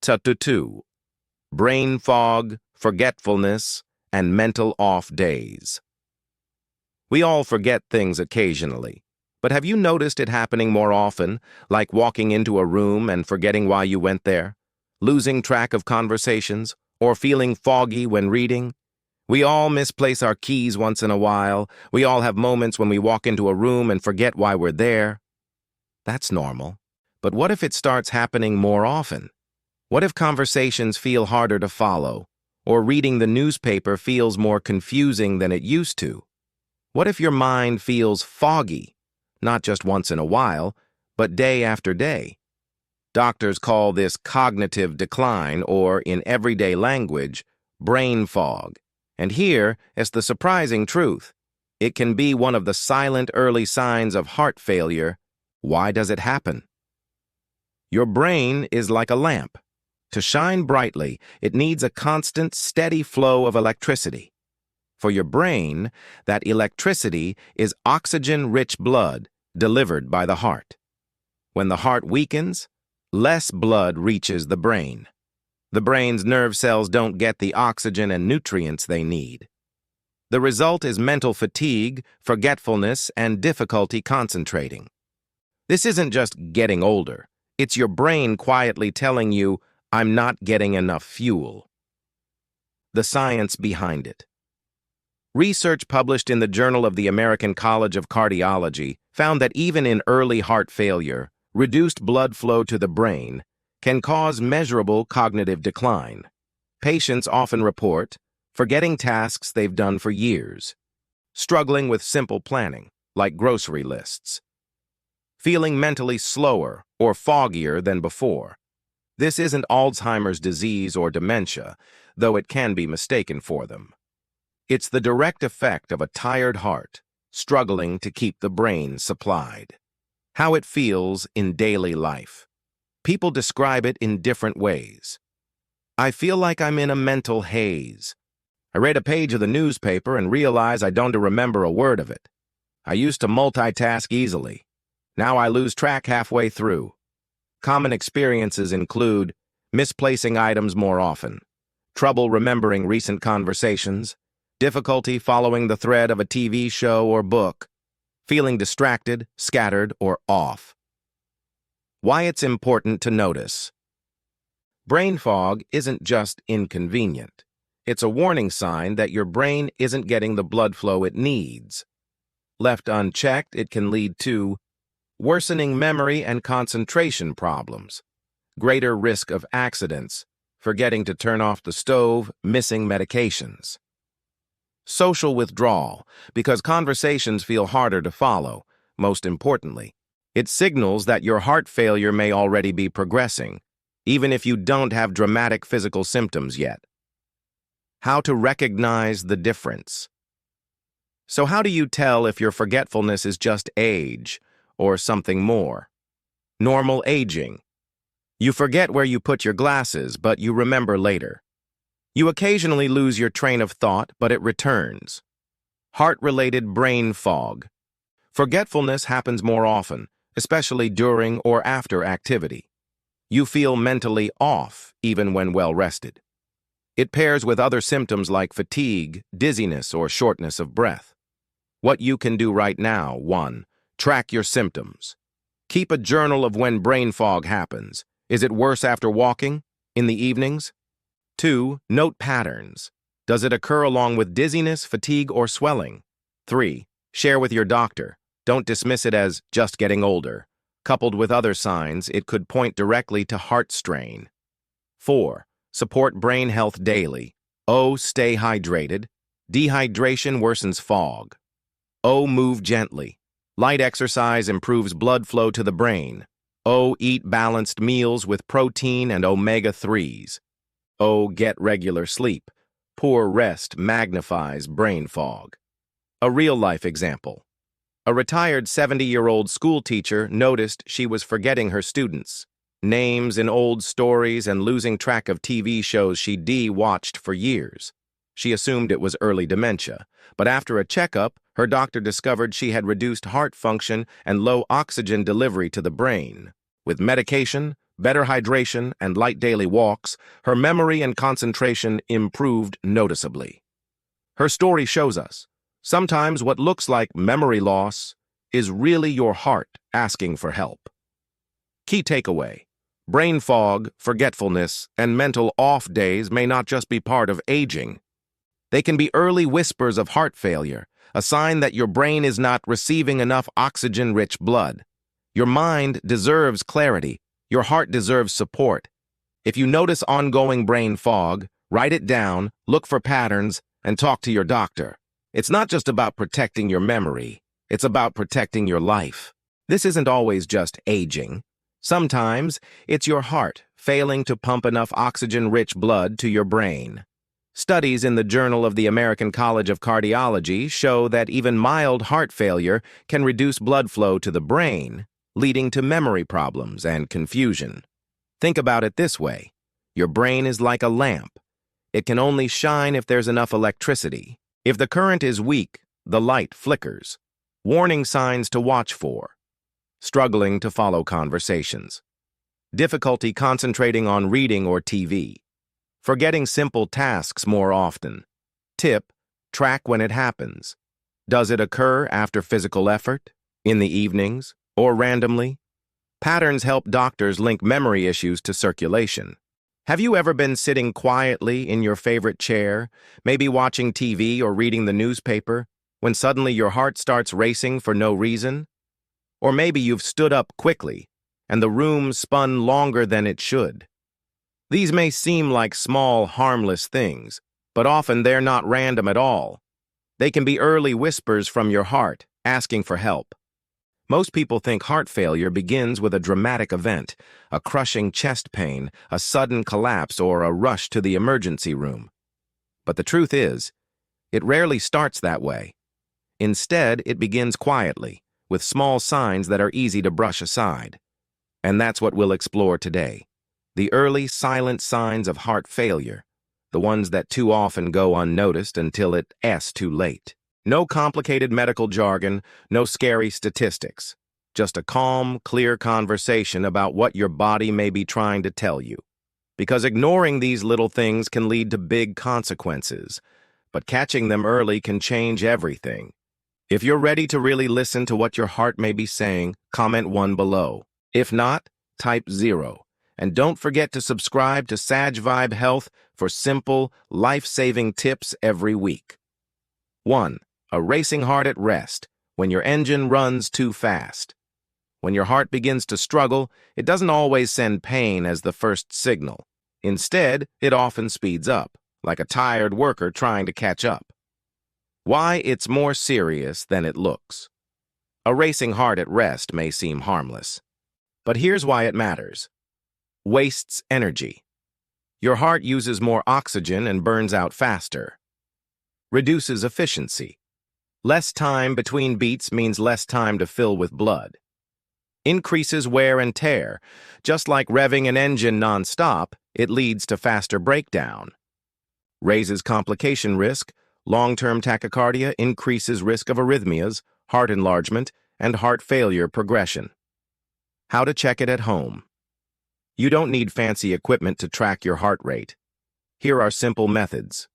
2. Brain fog, forgetfulness, and mental off days. We all forget things occasionally, but have you noticed it happening more often, like walking into a room and forgetting why you went there, losing track of conversations, or feeling foggy when reading? We all misplace our keys once in a while. We all have moments when we walk into a room and forget why we're there. That's normal. But what if it starts happening more often? What if conversations feel harder to follow, or reading the newspaper feels more confusing than it used to? What if your mind feels foggy, not just once in a while, but day after day? Doctors call this cognitive decline, or in everyday language, brain fog. And here is the surprising truth. It can be one of the silent early signs of heart failure. Why does it happen? Your brain is like a lamp. To shine brightly, it needs a constant, steady flow of electricity. For your brain, that electricity is oxygen-rich blood delivered by the heart. When the heart weakens, less blood reaches the brain. The brain's nerve cells don't get the oxygen and nutrients they need. The result is mental fatigue, forgetfulness, and difficulty concentrating. This isn't just getting older. It's your brain quietly telling you, "I'm not getting enough fuel." The science behind it. Research published in the Journal of the American College of Cardiology found that even in early heart failure, reduced blood flow to the brain can cause measurable cognitive decline. Patients often report forgetting tasks they've done for years, struggling with simple planning, like grocery lists, feeling mentally slower or foggier than before. This isn't Alzheimer's disease or dementia, though it can be mistaken for them. It's the direct effect of a tired heart, struggling to keep the brain supplied. How it feels in daily life. People describe it in different ways. I feel like I'm in a mental haze. I read a page of the newspaper and realize I don't remember a word of it. I used to multitask easily. Now I lose track halfway through. Common experiences include misplacing items more often, trouble remembering recent conversations, difficulty following the thread of a TV show or book, feeling distracted, scattered, or off. Why it's important to notice. Brain fog isn't just inconvenient. It's a warning sign that your brain isn't getting the blood flow it needs. Left unchecked, it can lead to worsening memory and concentration problems, greater risk of accidents, forgetting to turn off the stove, missing medications. Social withdrawal, because conversations feel harder to follow. Most importantly, it signals that your heart failure may already be progressing, even if you don't have dramatic physical symptoms yet. How to recognize the difference. So how do you tell if your forgetfulness is just age or something more? Normal aging. You forget where you put your glasses, but you remember later. You occasionally lose your train of thought, but it returns. Heart-related brain fog. Forgetfulness happens more often, especially during or after activity. You feel mentally off, even when well-rested. It pairs with other symptoms like fatigue, dizziness, or shortness of breath. What you can do right now: 1. Track your symptoms. Keep a journal of when brain fog happens. Is it worse after walking? In the evenings? 2. Note patterns. Does it occur along with dizziness, fatigue, or swelling? 3. Share with your doctor. Don't dismiss it as just getting older. Coupled with other signs, it could point directly to heart strain. 4. Support brain health daily. O. Stay hydrated. Dehydration worsens fog. O. Move gently. Light exercise improves blood flow to the brain. O. Eat balanced meals with protein and omega-3s. O. Get regular sleep. Poor rest magnifies brain fog. A real-life example. A retired 70-year-old school teacher noticed she was forgetting her students' names in old stories and losing track of TV shows she'd watched for years. She assumed it was early dementia, but after a checkup, her doctor discovered she had reduced heart function and low oxygen delivery to the brain. With medication, better hydration, and light daily walks, her memory and concentration improved noticeably. Her story shows us, sometimes what looks like memory loss is really your heart asking for help. Key takeaway: brain fog, forgetfulness, and mental off days may not just be part of aging. They can be early whispers of heart failure, a sign that your brain is not receiving enough oxygen-rich blood. Your mind deserves clarity. Your heart deserves support. If you notice ongoing brain fog, write it down, look for patterns, and talk to your doctor. It's not just about protecting your memory. It's about protecting your life. This isn't always just aging. Sometimes it's your heart failing to pump enough oxygen-rich blood to your brain. Studies in the Journal of the American College of Cardiology show that even mild heart failure can reduce blood flow to the brain, leading to memory problems and confusion. Think about it this way: your brain is like a lamp. It can only shine if there's enough electricity. If the current is weak, the light flickers. Warning signs to watch for: struggling to follow conversations, difficulty concentrating on reading or TV, forgetting simple tasks more often. Tip: track when it happens. Does it occur after physical effort, in the evenings, or randomly? Patterns help doctors link memory issues to circulation. Have you ever been sitting quietly in your favorite chair, maybe watching TV or reading the newspaper, when suddenly your heart starts racing for no reason? Or maybe you've stood up quickly, and the room spun longer than it should. These may seem like small, harmless things, but often they're not random at all. They can be early whispers from your heart, asking for help. Most people think heart failure begins with a dramatic event, a crushing chest pain, a sudden collapse, or a rush to the emergency room. But the truth is, it rarely starts that way. Instead, it begins quietly, with small signs that are easy to brush aside. And that's what we'll explore today: the early silent signs of heart failure, the ones that too often go unnoticed until it's too late. No complicated medical jargon, no scary statistics. Just a calm, clear conversation about what your body may be trying to tell you. Because ignoring these little things can lead to big consequences, but catching them early can change everything. If you're ready to really listen to what your heart may be saying, comment 1 below. If not, type 0. And don't forget to subscribe to SajVibe Health for simple, life-saving tips every week. 1. A racing heart at rest, when your engine runs too fast. When your heart begins to struggle, it doesn't always send pain as the first signal. Instead, it often speeds up, like a tired worker trying to catch up. Why it's more serious than it looks. A racing heart at rest may seem harmless, but here's why it matters. Wastes energy. Your heart uses more oxygen and burns out faster. Reduces efficiency. Less time between beats means less time to fill with blood. Increases wear and tear. Just like revving an engine non-stop, it leads to faster breakdown. Raises complication risk. Long-term tachycardia increases risk of arrhythmias, heart enlargement, and heart failure progression. How to check it at home. You don't need fancy equipment to track your heart rate. Here are simple methods.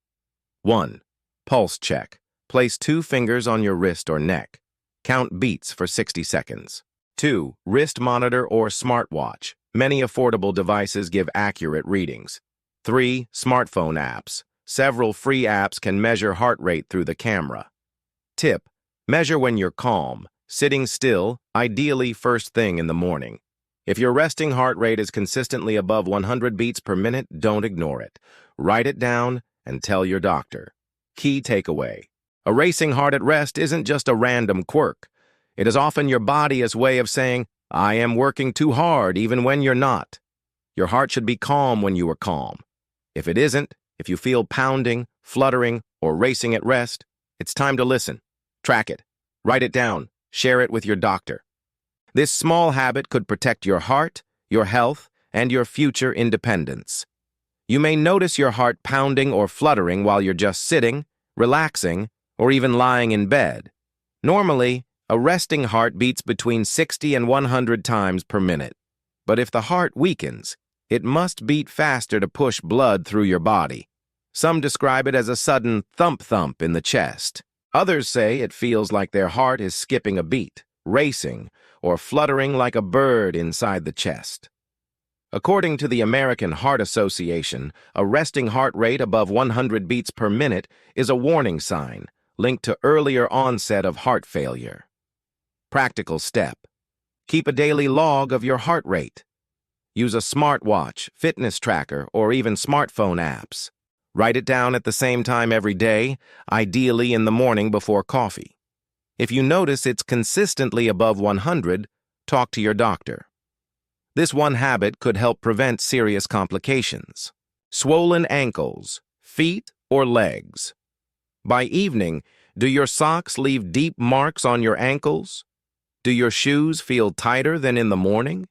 1. Pulse check. Place 2 fingers on your wrist or neck. Count beats for 60 seconds. 2. Wrist monitor or smartwatch. Many affordable devices give accurate readings. 3. Smartphone apps. Several free apps can measure heart rate through the camera. Tip: measure when you're calm, sitting still, ideally first thing in the morning. If your resting heart rate is consistently above 100 beats per minute, don't ignore it. Write it down and tell your doctor. Key takeaway: a racing heart at rest isn't just a random quirk. It is often your body's way of saying, I am working too hard even when you're not. Your heart should be calm when you are calm. If it isn't, if you feel pounding, fluttering, or racing at rest, it's time to listen. Track it. Write it down. Share it with your doctor. This small habit could protect your heart, your health, and your future independence. You may notice your heart pounding or fluttering while you're just sitting, relaxing, or even lying in bed. Normally, a resting heart beats between 60 and 100 times per minute. But if the heart weakens, it must beat faster to push blood through your body. Some describe it as a sudden thump-thump in the chest. Others say it feels like their heart is skipping a beat, racing, or fluttering like a bird inside the chest. According to the American Heart Association, a resting heart rate above 100 beats per minute is a warning sign linked to earlier onset of heart failure. Practical step: keep a daily log of your heart rate. Use a smartwatch, fitness tracker, or even smartphone apps. Write it down at the same time every day, ideally in the morning before coffee. If you notice it's consistently above 100, talk to your doctor. This one habit could help prevent serious complications. Swollen ankles, feet, or legs. By evening, do your socks leave deep marks on your ankles? Do your shoes feel tighter than in the morning?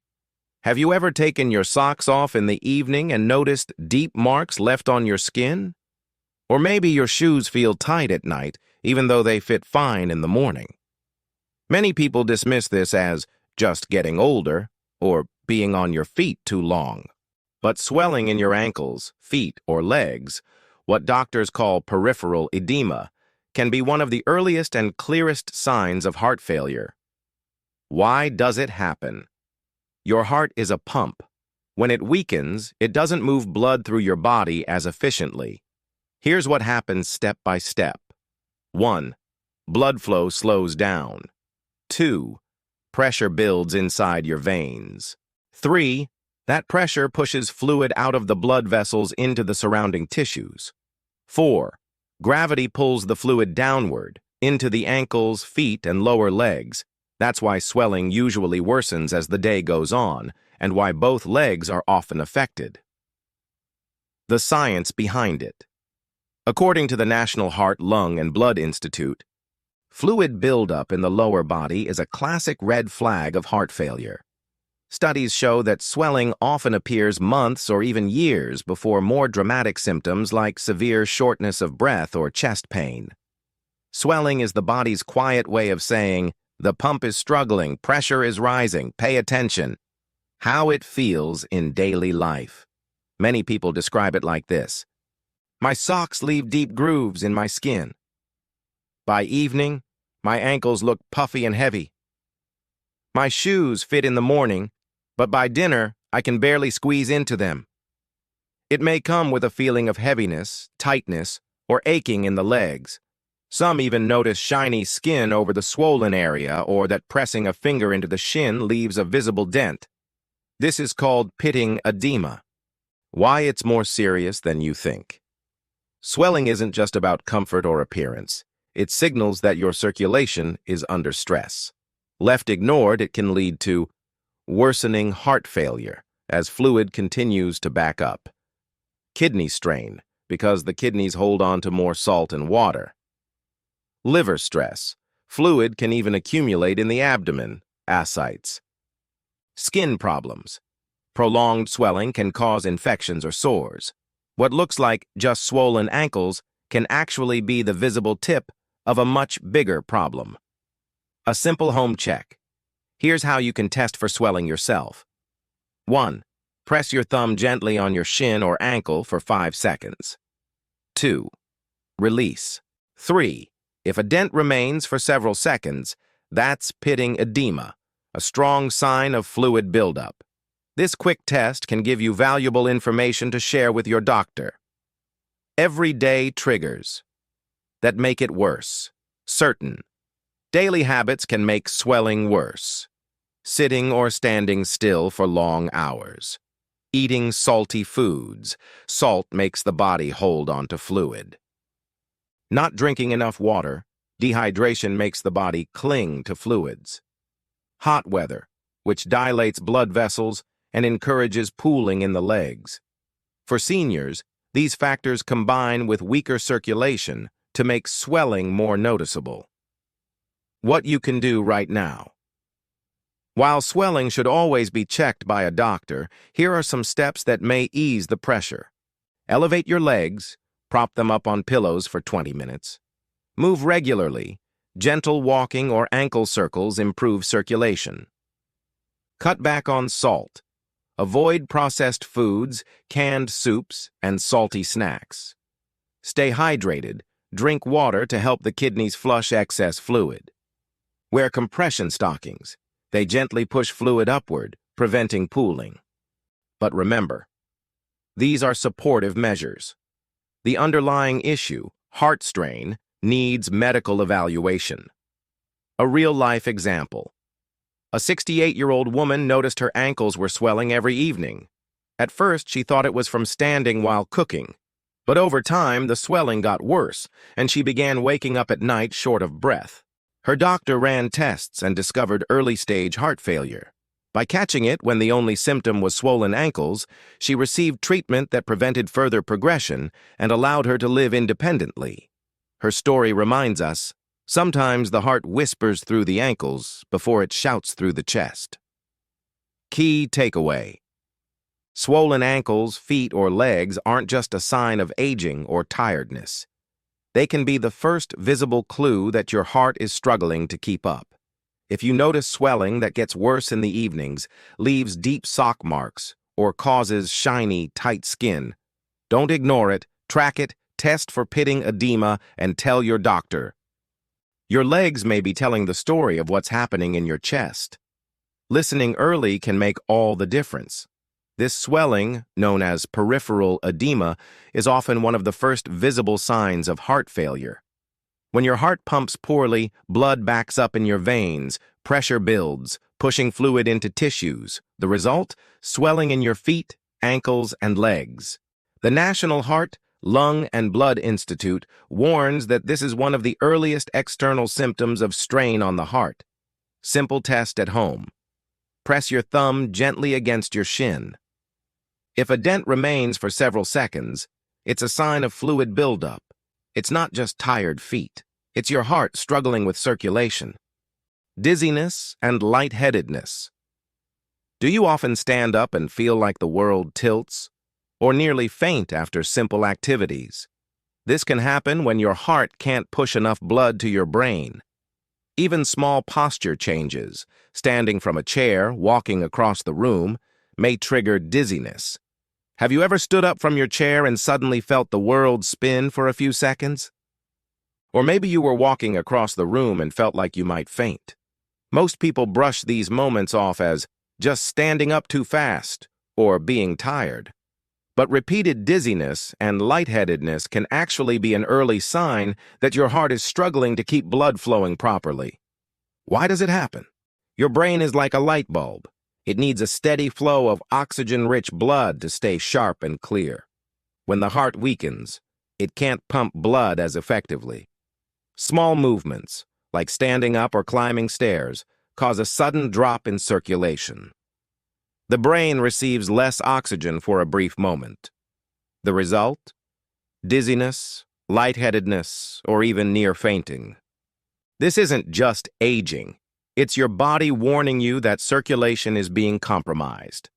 Have you ever taken your socks off in the evening and noticed deep marks left on your skin? Or maybe your shoes feel tight at night, even though they fit fine in the morning. Many people dismiss this as just getting older or being on your feet too long. But swelling in your ankles, feet, or legs, what doctors call peripheral edema, can be one of the earliest and clearest signs of heart failure. Why does it happen? Your heart is a pump. When it weakens, it doesn't move blood through your body as efficiently. Here's what happens step by step. 1. Blood flow slows down. 2. Pressure builds inside your veins. 3. That pressure pushes fluid out of the blood vessels into the surrounding tissues. 4. Gravity pulls the fluid downward, into the ankles, feet, and lower legs. That's why swelling usually worsens as the day goes on, and why both legs are often affected. The science behind it. According to the National Heart, Lung, and Blood Institute, fluid buildup in the lower body is a classic red flag of heart failure. Studies show that swelling often appears months or even years before more dramatic symptoms like severe shortness of breath or chest pain. Swelling is the body's quiet way of saying, "The pump is struggling, pressure is rising, pay attention." How it feels in daily life. Many people describe it like this: "My socks leave deep grooves in my skin. By evening, my ankles look puffy and heavy. My shoes fit in the morning, but by dinner, I can barely squeeze into them." It may come with a feeling of heaviness, tightness, or aching in the legs. Some even notice shiny skin over the swollen area or that pressing a finger into the shin leaves a visible dent. This is called pitting edema. Why it's more serious than you think. Swelling isn't just about comfort or appearance. It signals that your circulation is under stress. Left ignored, it can lead to worsening heart failure as fluid continues to back up. Kidney strain, because the kidneys hold on to more salt and water. Liver stress. Fluid can even accumulate in the abdomen, ascites. Skin problems. Prolonged swelling can cause infections or sores. What looks like just swollen ankles can actually be the visible tip of a much bigger problem. A simple home check. Here's how you can test for swelling yourself. 1. Press your thumb gently on your shin or ankle for 5 seconds. 2. Release. 3. If a dent remains for several seconds, that's pitting edema, a strong sign of fluid buildup. This quick test can give you valuable information to share with your doctor. Everyday triggers that make it worse. Certain. Daily habits can make swelling worse. Sitting or standing still for long hours. Eating salty foods. Salt makes the body hold on to fluid. Not drinking enough water. Dehydration makes the body cling to fluids. Hot weather, which dilates blood vessels and encourages pooling in the legs. For seniors, these factors combine with weaker circulation to make swelling more noticeable. What you can do right now. While swelling should always be checked by a doctor, here are some steps that may ease the pressure. Elevate your legs, prop them up on pillows for 20 minutes. Move regularly. Gentle walking or ankle circles improve circulation. Cut back on salt. Avoid processed foods, canned soups, and salty snacks. Stay hydrated. Drink water to help the kidneys flush excess fluid. Wear compression stockings. They gently push fluid upward, preventing pooling. But remember, these are supportive measures. The underlying issue, heart strain, needs medical evaluation. A real-life example. A 68-year-old woman noticed her ankles were swelling every evening. At first, she thought it was from standing while cooking. But over time, the swelling got worse, and she began waking up at night short of breath. Her doctor ran tests and discovered early-stage heart failure. By catching it when the only symptom was swollen ankles, she received treatment that prevented further progression and allowed her to live independently. Her story reminds us, sometimes the heart whispers through the ankles before it shouts through the chest. Key takeaway. Swollen ankles, feet, or legs aren't just a sign of aging or tiredness. They can be the first visible clue that your heart is struggling to keep up. If you notice swelling that gets worse in the evenings, leaves deep sock marks, or causes shiny, tight skin, don't ignore it, track it, test for pitting edema, and tell your doctor. Your legs may be telling the story of what's happening in your chest. Listening early can make all the difference. This swelling, known as peripheral edema, is often one of the first visible signs of heart failure. When your heart pumps poorly, blood backs up in your veins, pressure builds, pushing fluid into tissues. The result? Swelling in your feet, ankles, and legs. The National Heart, Lung, and Blood Institute warns that this is one of the earliest external symptoms of strain on the heart. Simple test at home. Press your thumb gently against your shin. If a dent remains for several seconds, it's a sign of fluid buildup. It's not just tired feet. It's your heart struggling with circulation. Dizziness and lightheadedness. Do you often stand up and feel like the world tilts, or nearly faint after simple activities? This can happen when your heart can't push enough blood to your brain. Even small posture changes, standing from a chair, walking across the room, may trigger dizziness. Have you ever stood up from your chair and suddenly felt the world spin for a few seconds? Or maybe you were walking across the room and felt like you might faint. Most people brush these moments off as just standing up too fast or being tired. But repeated dizziness and lightheadedness can actually be an early sign that your heart is struggling to keep blood flowing properly. Why does it happen? Your brain is like a light bulb. It needs a steady flow of oxygen-rich blood to stay sharp and clear. When the heart weakens, it can't pump blood as effectively. Small movements, like standing up or climbing stairs, cause a sudden drop in circulation. The brain receives less oxygen for a brief moment. The result? Dizziness, lightheadedness, or even near fainting. This isn't just aging. It's your body warning you that circulation is being compromised.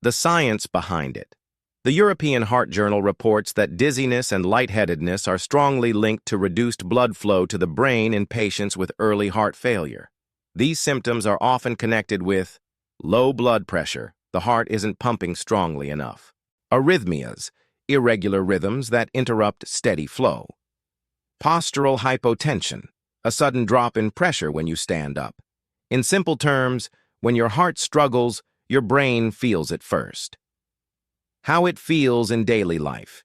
The science behind it. The European Heart Journal reports that dizziness and lightheadedness are strongly linked to reduced blood flow to the brain in patients with early heart failure. These symptoms are often connected with low blood pressure, the heart isn't pumping strongly enough. Arrhythmias, irregular rhythms that interrupt steady flow. Postural hypotension, a sudden drop in pressure when you stand up. In simple terms, when your heart struggles, your brain feels it first. How it feels in daily life.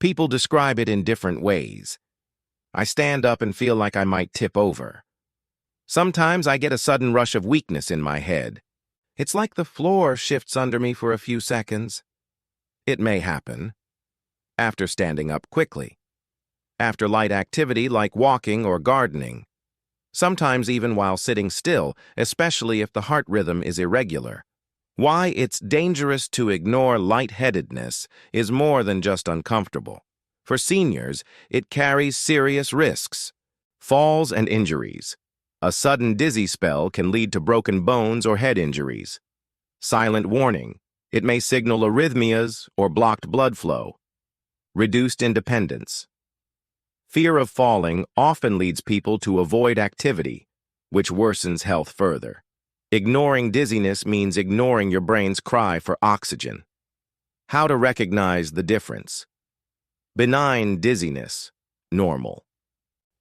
People describe it in different ways. I stand up and feel like I might tip over. Sometimes I get a sudden rush of weakness in my head. It's like the floor shifts under me for a few seconds. It may happen after standing up quickly, after light activity like walking or gardening, sometimes even while sitting still, especially if the heart rhythm is irregular. Why it's dangerous to ignore lightheadedness is more than just uncomfortable. For seniors, it carries serious risks. Falls and injuries. A sudden dizzy spell can lead to broken bones or head injuries. Silent warning. It may signal arrhythmias or blocked blood flow. Reduced independence. Fear of falling often leads people to avoid activity, which worsens health further. Ignoring dizziness means ignoring your brain's cry for oxygen. How to recognize the difference. Benign dizziness, normal.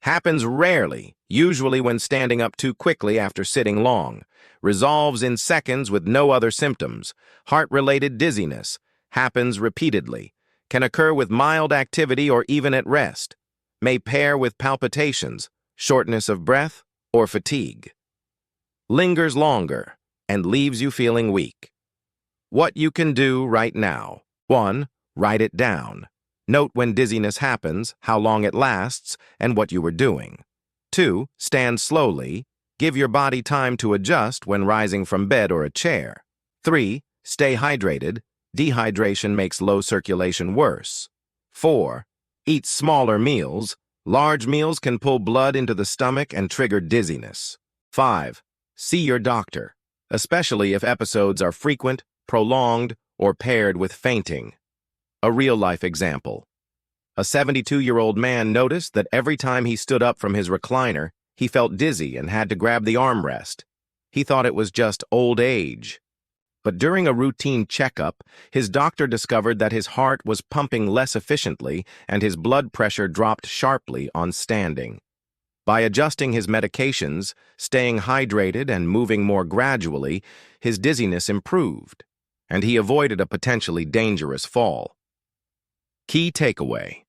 Happens rarely, usually when standing up too quickly after sitting long. Resolves in seconds with no other symptoms. Heart-related dizziness, happens repeatedly. Can occur with mild activity or even at rest. May pair with palpitations, shortness of breath, or fatigue. Lingers longer and leaves you feeling weak. What you can do right now. 1. Write it down. Note when dizziness happens, how long it lasts, and what you were doing. 2. Stand slowly. Give your body time to adjust when rising from bed or a chair. 3. Stay hydrated. Dehydration makes low circulation worse. 4. Eat smaller meals. Large meals can pull blood into the stomach and trigger dizziness. 5. See your doctor, especially if episodes are frequent, prolonged, or paired with fainting. A real-life example. A 72-year-old man noticed that every time he stood up from his recliner, he felt dizzy and had to grab the armrest. He thought it was just old age. But during a routine checkup, his doctor discovered that his heart was pumping less efficiently and his blood pressure dropped sharply on standing. By adjusting his medications, staying hydrated, and moving more gradually, his dizziness improved, and he avoided a potentially dangerous fall. Key takeaway.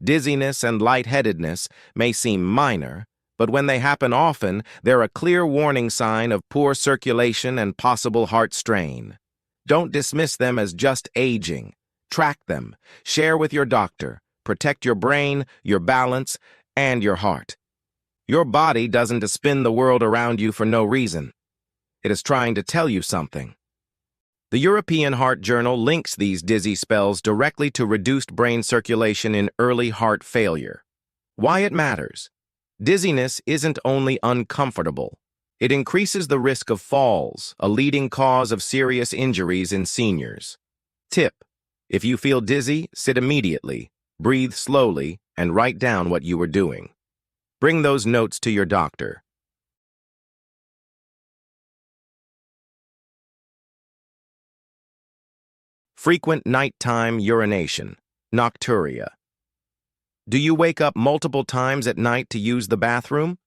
Dizziness and lightheadedness may seem minor, but when they happen often, they're a clear warning sign of poor circulation and possible heart strain. Don't dismiss them as just aging. Track them, share with your doctor, protect your brain, your balance, and your heart. Your body doesn't spin the world around you for no reason. It is trying to tell you something. The European Heart Journal links these dizzy spells directly to reduced brain circulation in early heart failure. Why it matters. Dizziness isn't only uncomfortable. It increases the risk of falls, a leading cause of serious injuries in seniors. Tip: if you feel dizzy, sit immediately, breathe slowly, and write down what you were doing. Bring those notes to your doctor. Frequent nighttime urination, nocturia. Do you wake up multiple times at night to use the bathroom?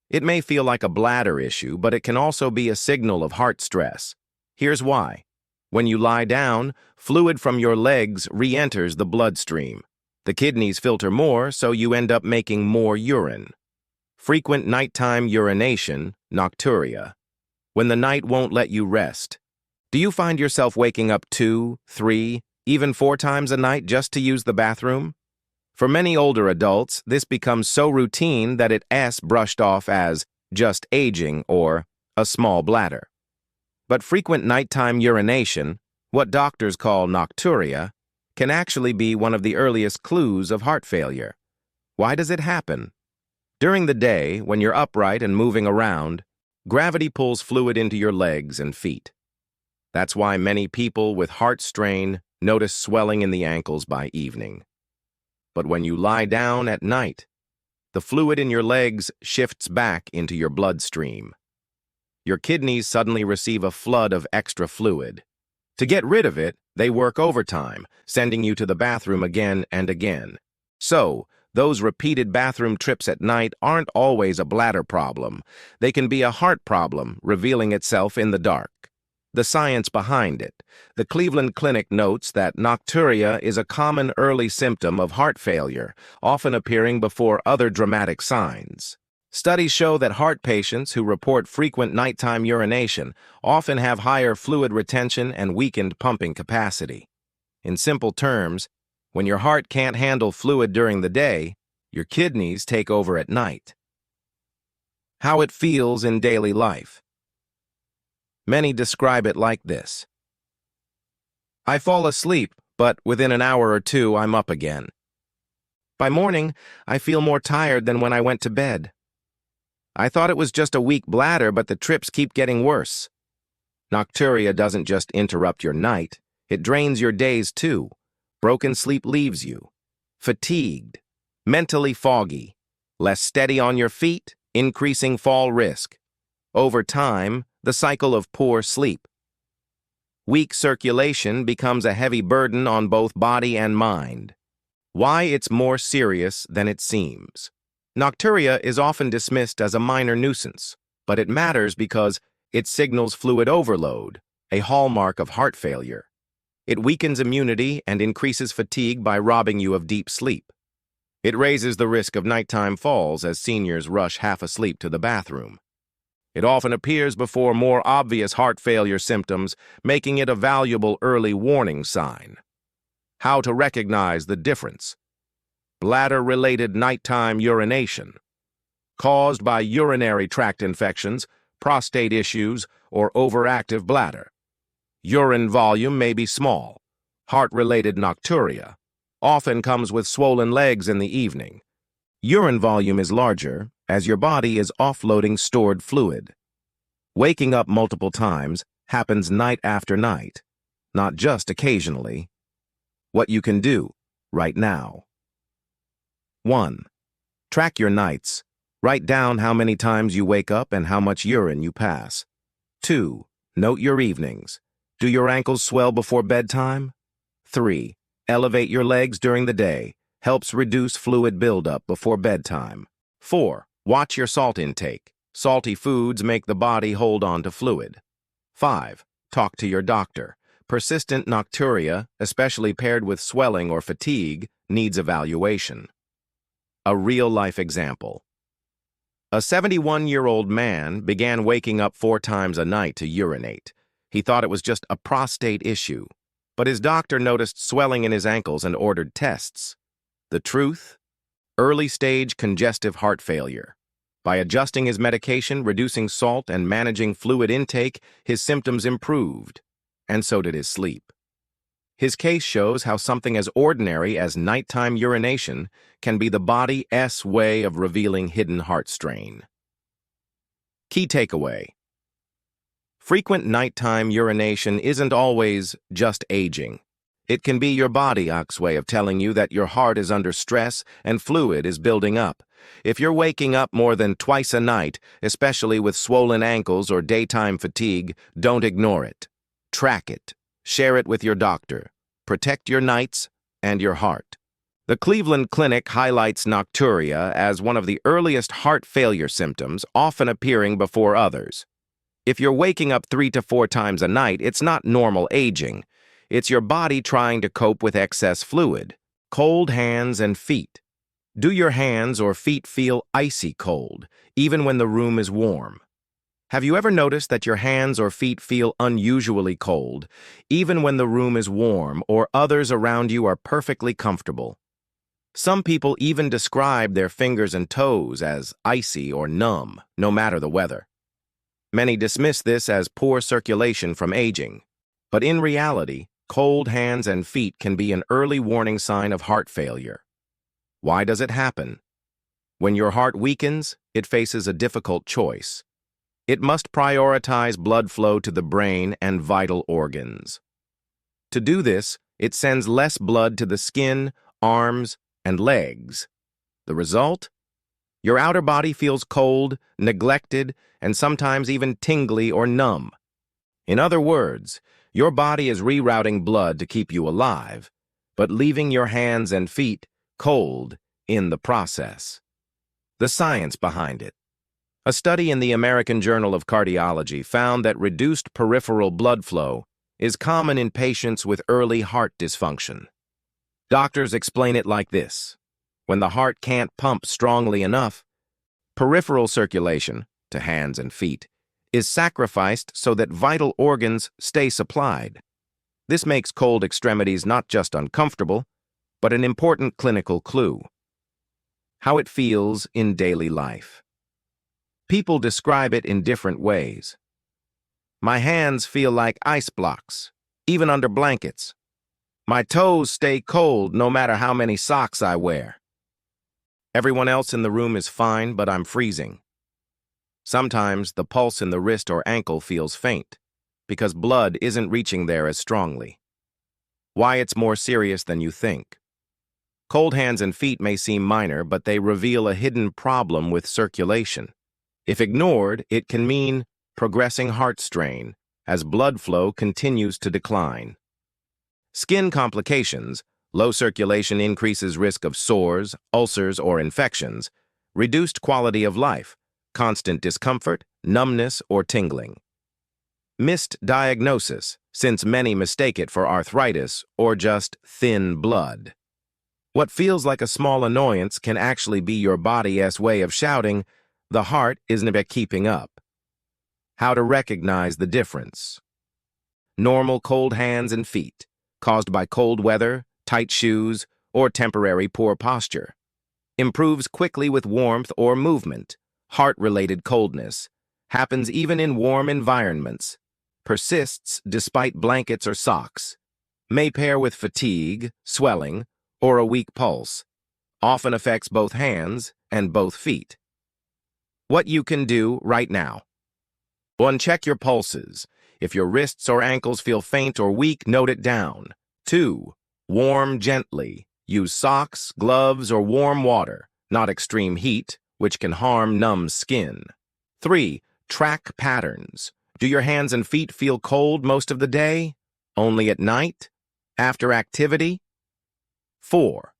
It may feel like a bladder issue, but it can also be a signal of heart stress. Here's why. When you lie down, fluid from your legs re-enters the bloodstream. The kidneys filter more, so you end up making more urine. Frequent nighttime urination, nocturia. When the night won't let you rest. Do you find yourself waking up 2, 3, even 4 times a night just to use the bathroom? For many older adults, this becomes so routine that it's brushed off as just aging or a small bladder. But frequent nighttime urination, what doctors call nocturia, can actually be one of the earliest clues of heart failure. Why does it happen? During the day, when you're upright and moving around, gravity pulls fluid into your legs and feet. That's why many people with heart strain notice swelling in the ankles by evening. But when you lie down at night, the fluid in your legs shifts back into your bloodstream. Your kidneys suddenly receive a flood of extra fluid. To get rid of it, they work overtime, sending you to the bathroom again and again. So, those repeated bathroom trips at night aren't always a bladder problem. They can be a heart problem revealing itself in the dark. The science behind it. The Cleveland Clinic notes that nocturia is a common early symptom of heart failure, often appearing before other dramatic signs. Studies show that heart patients who report frequent nighttime urination often have higher fluid retention and weakened pumping capacity. In simple terms, when your heart can't handle fluid during the day, your kidneys take over at night. How it feels in daily life. Many describe it like this. I fall asleep, but within an hour or two, I'm up again. By morning, I feel more tired than when I went to bed. I thought it was just a weak bladder, but the trips keep getting worse. Nocturia doesn't just interrupt your night, it drains your days too. Broken sleep leaves you. Fatigued, mentally foggy, less steady on your feet, increasing fall risk. Over time, the cycle of poor sleep. Weak circulation becomes a heavy burden on both body and mind. Why it's more serious than it seems. Nocturia is often dismissed as a minor nuisance, but it matters because it signals fluid overload, a hallmark of heart failure. It weakens immunity and increases fatigue by robbing you of deep sleep. It raises the risk of nighttime falls as seniors rush half asleep to the bathroom. It often appears before more obvious heart failure symptoms, making it a valuable early warning sign. How to recognize the difference. Bladder-related nighttime urination, caused by urinary tract infections, prostate issues, or overactive bladder. Urine volume may be small. Heart-related nocturia often comes with swollen legs in the evening. Urine volume is larger as your body is offloading stored fluid. Waking up multiple times happens night after night, not just occasionally. What you can do right now. 1. Track your nights. Write down how many times you wake up and how much urine you pass. 2. Note your evenings. Do your ankles swell before bedtime? 3. Elevate your legs during the day. Helps reduce fluid buildup before bedtime. 4. Watch your salt intake. Salty foods make the body hold on to fluid. 5. Talk to your doctor. Persistent nocturia, especially paired with swelling or fatigue, needs evaluation. A real-life example. A 71-year-old man began waking up 4 times a night to urinate. He thought it was just a prostate issue, but his doctor noticed swelling in his ankles and ordered tests. The truth? Early-stage congestive heart failure. By adjusting his medication, reducing salt, and managing fluid intake, his symptoms improved, and so did his sleep. His case shows how something as ordinary as nighttime urination can be the body's way of revealing hidden heart strain. Key takeaway. Frequent nighttime urination isn't always just aging. It can be your body's way of telling you that your heart is under stress and fluid is building up. If you're waking up more than twice a night, especially with swollen ankles or daytime fatigue, don't ignore it. Track it. Share it with your doctor. Protect your nights and your heart. The Cleveland Clinic highlights nocturia as one of the earliest heart failure symptoms, often appearing before others. If you're waking up 3 to 4 times a night, it's not normal aging. It's your body trying to cope with excess fluid. Cold hands and feet. Do your hands or feet feel icy cold, even when the room is warm? Have you ever noticed that your hands or feet feel unusually cold, even when the room is warm or others around you are perfectly comfortable? Some people even describe their fingers and toes as icy or numb, no matter the weather. Many dismiss this as poor circulation from aging, but in reality, cold hands and feet can be an early warning sign of heart failure. Why does it happen? When your heart weakens, it faces a difficult choice. It must prioritize blood flow to the brain and vital organs. To do this, it sends less blood to the skin, arms, and legs. The result? Your outer body feels cold, neglected, and sometimes even tingly or numb. In other words, your body is rerouting blood to keep you alive, but leaving your hands and feet cold in the process. The science behind it. A study in the American Journal of Cardiology found that reduced peripheral blood flow is common in patients with early heart dysfunction. Doctors explain it like this. When the heart can't pump strongly enough, peripheral circulation, to hands and feet, is sacrificed so that vital organs stay supplied. This makes cold extremities not just uncomfortable, but an important clinical clue. How it feels in daily life. People describe it in different ways. My hands feel like ice blocks, even under blankets. My toes stay cold no matter how many socks I wear. Everyone else in the room is fine, but I'm freezing. Sometimes the pulse in the wrist or ankle feels faint, because blood isn't reaching there as strongly. Why it's more serious than you think. Cold hands and feet may seem minor, but they reveal a hidden problem with circulation. If ignored, it can mean progressing heart strain as blood flow continues to decline. Skin complications, low circulation increases risk of sores, ulcers, or infections, reduced quality of life, constant discomfort, numbness, or tingling. Missed diagnosis, since many mistake it for arthritis or just thin blood. What feels like a small annoyance can actually be your body's way of shouting, "The heart isn't keeping up." How to recognize the difference. Normal cold hands and feet, caused by cold weather, tight shoes, or temporary poor posture. Improves quickly with warmth or movement. Heart-related coldness. Happens even in warm environments. Persists despite blankets or socks. May pair with fatigue, swelling, or a weak pulse. Often affects both hands and both feet. What you can do right now. 1. Check your pulses. If your wrists or ankles feel faint or weak, note it down. 2. Warm gently. Use socks, gloves, or warm water, not extreme heat, which can harm numb skin. 3. Track patterns. Do your hands and feet feel cold most of the day? Only at night? After activity? 4.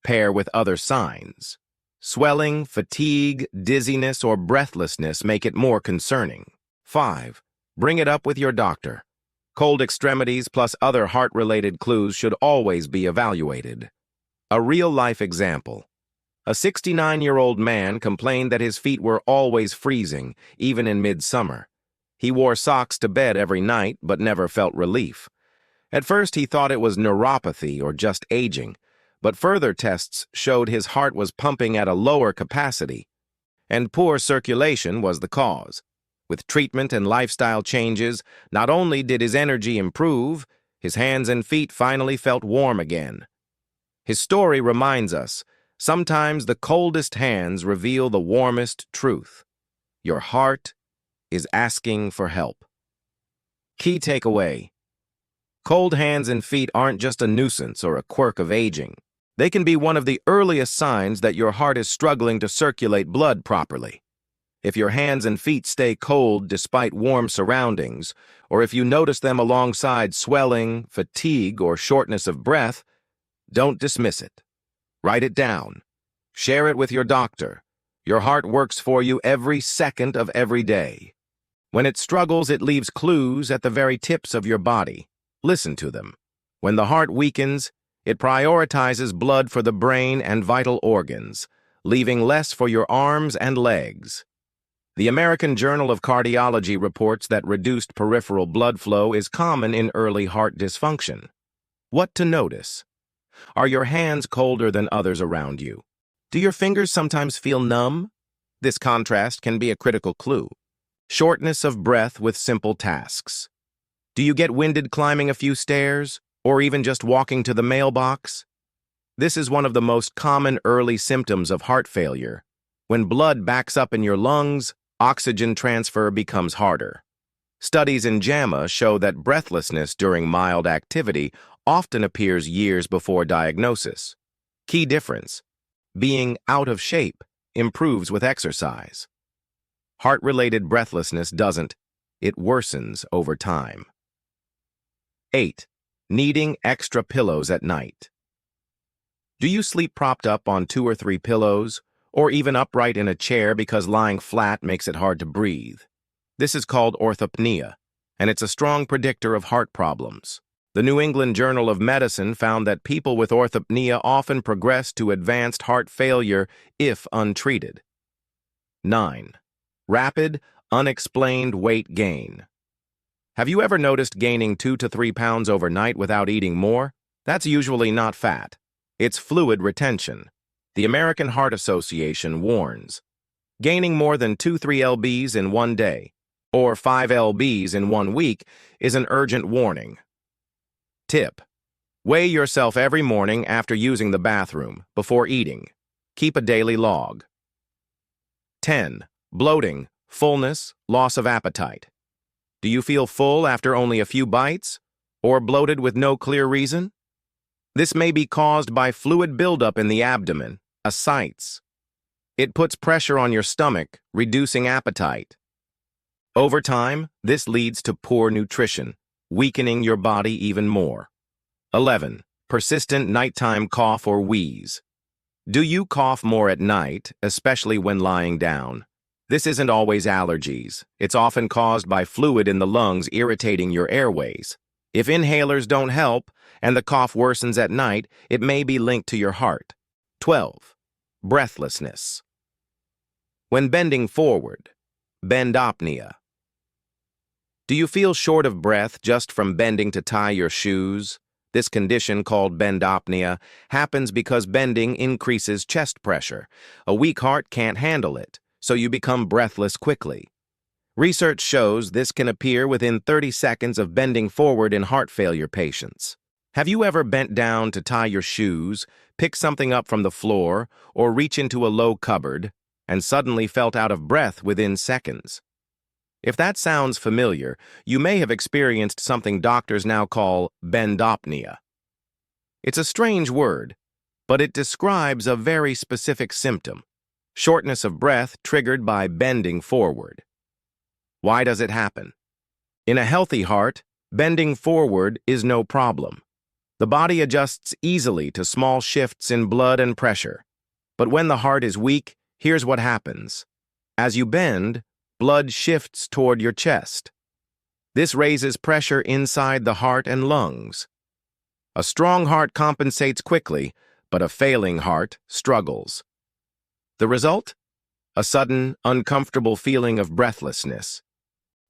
Pair with other signs. Swelling, fatigue, dizziness, or breathlessness make it more concerning. 5. Bring it up with your doctor. Cold extremities plus other heart-related clues should always be evaluated. A real-life example. A 69-year-old man complained that his feet were always freezing, even in midsummer. He wore socks to bed every night, but never felt relief. At first, he thought it was neuropathy or just aging, but further tests showed his heart was pumping at a lower capacity, and poor circulation was the cause. With treatment and lifestyle changes, not only did his energy improve, his hands and feet finally felt warm again. His story reminds us, sometimes the coldest hands reveal the warmest truth. Your heart is asking for help. Key takeaway. Cold hands and feet aren't just a nuisance or a quirk of aging. They can be one of the earliest signs that your heart is struggling to circulate blood properly. If your hands and feet stay cold despite warm surroundings, or if you notice them alongside swelling, fatigue, or shortness of breath, don't dismiss it. Write it down. Share it with your doctor. Your heart works for you every second of every day. When it struggles, it leaves clues at the very tips of your body. Listen to them. When the heart weakens, it prioritizes blood for the brain and vital organs, leaving less for your arms and legs. The American Journal of Cardiology reports that reduced peripheral blood flow is common in early heart dysfunction. What to notice? Are your hands colder than others around you? Do your fingers sometimes feel numb? This contrast can be a critical clue. Shortness of breath with simple tasks. Do you get winded climbing a few stairs, or even just walking to the mailbox? This is one of the most common early symptoms of heart failure. When blood backs up in your lungs, oxygen transfer becomes harder. Studies in JAMA show that breathlessness during mild activity often appears years before diagnosis. Key difference: being out of shape improves with exercise. Heart-related breathlessness doesn't. It worsens over time. 8. Needing extra pillows at night. Do you sleep propped up on 2 or 3 pillows, or even upright in a chair because lying flat makes it hard to breathe? This is called orthopnea, and it's a strong predictor of heart problems. The New England Journal of Medicine found that people with orthopnea often progress to advanced heart failure if untreated. 9. Rapid, unexplained weight gain. Have you ever noticed gaining 2 to 3 pounds overnight without eating more? That's usually not fat. It's fluid retention. The American Heart Association warns. Gaining more than 2-3 lbs in one day, or 5 lbs in 1 week, is an urgent warning. Tip: weigh yourself every morning after using the bathroom, before eating. Keep a daily log. 10. Bloating, fullness, loss of appetite. Do you feel full after only a few bites, or bloated with no clear reason? This may be caused by fluid buildup in the abdomen, ascites. It puts pressure on your stomach, reducing appetite. Over time, this leads to poor nutrition, weakening your body even more. 11. Persistent nighttime cough or wheeze. Do you cough more at night, especially when lying down? This isn't always allergies. It's often caused by fluid in the lungs irritating your airways. If inhalers don't help and the cough worsens at night, it may be linked to your heart. 12. Breathlessness. When bending forward, bendopnea. Do you feel short of breath just from bending to tie your shoes? This condition, called bendopnea, happens because bending increases chest pressure. A weak heart can't handle it, so you become breathless quickly. Research shows this can appear within 30 seconds of bending forward in heart failure patients. Have you ever bent down to tie your shoes, pick something up from the floor, or reach into a low cupboard, and suddenly felt out of breath within seconds? If that sounds familiar, you may have experienced something doctors now call bendopnea. It's a strange word, but it describes a very specific symptom: shortness of breath triggered by bending forward. Why does it happen? In a healthy heart, bending forward is no problem. The body adjusts easily to small shifts in blood and pressure. But when the heart is weak, here's what happens. As you bend, blood shifts toward your chest. This raises pressure inside the heart and lungs. A strong heart compensates quickly, but a failing heart struggles. The result? A sudden, uncomfortable feeling of breathlessness.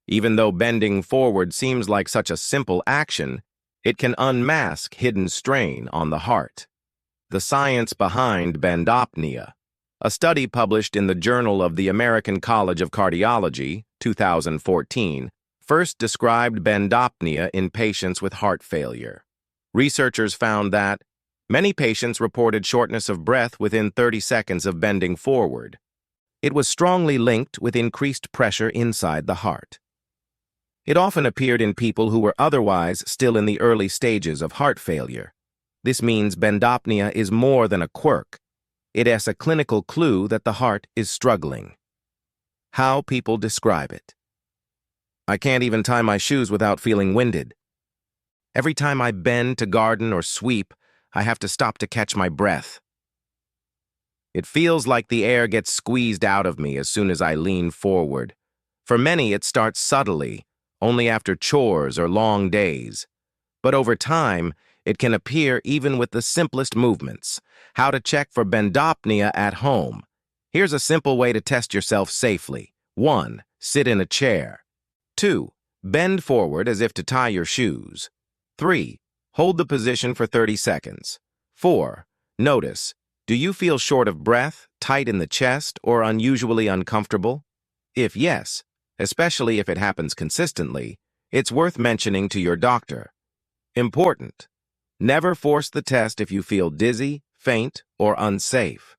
Even though bending forward seems like such a simple action, it can unmask hidden strain on the heart. The science behind bendopnea. A study published in the Journal of the American College of Cardiology, 2014, first described bendopnea in patients with heart failure. Researchers found that many patients reported shortness of breath within 30 seconds of bending forward. It was strongly linked with increased pressure inside the heart. It often appeared in people who were otherwise still in the early stages of heart failure. This means bendopnea is more than a quirk. It is a clinical clue that the heart is struggling. How people describe it. I can't even tie my shoes without feeling winded. Every time I bend to garden or sweep, I have to stop to catch my breath. It feels like the air gets squeezed out of me as soon as I lean forward. For many, it starts subtly, only after chores or long days. But over time, it can appear even with the simplest movements. How to check for bendopnea at home. Here's a simple way to test yourself safely. 1. Sit in a chair. 2. Bend forward as if to tie your shoes. 3. Hold the position for 30 seconds. 4. Notice, do you feel short of breath, tight in the chest, or unusually uncomfortable? If yes, especially if it happens consistently, it's worth mentioning to your doctor. Important. Never force the test if you feel dizzy, faint, or unsafe.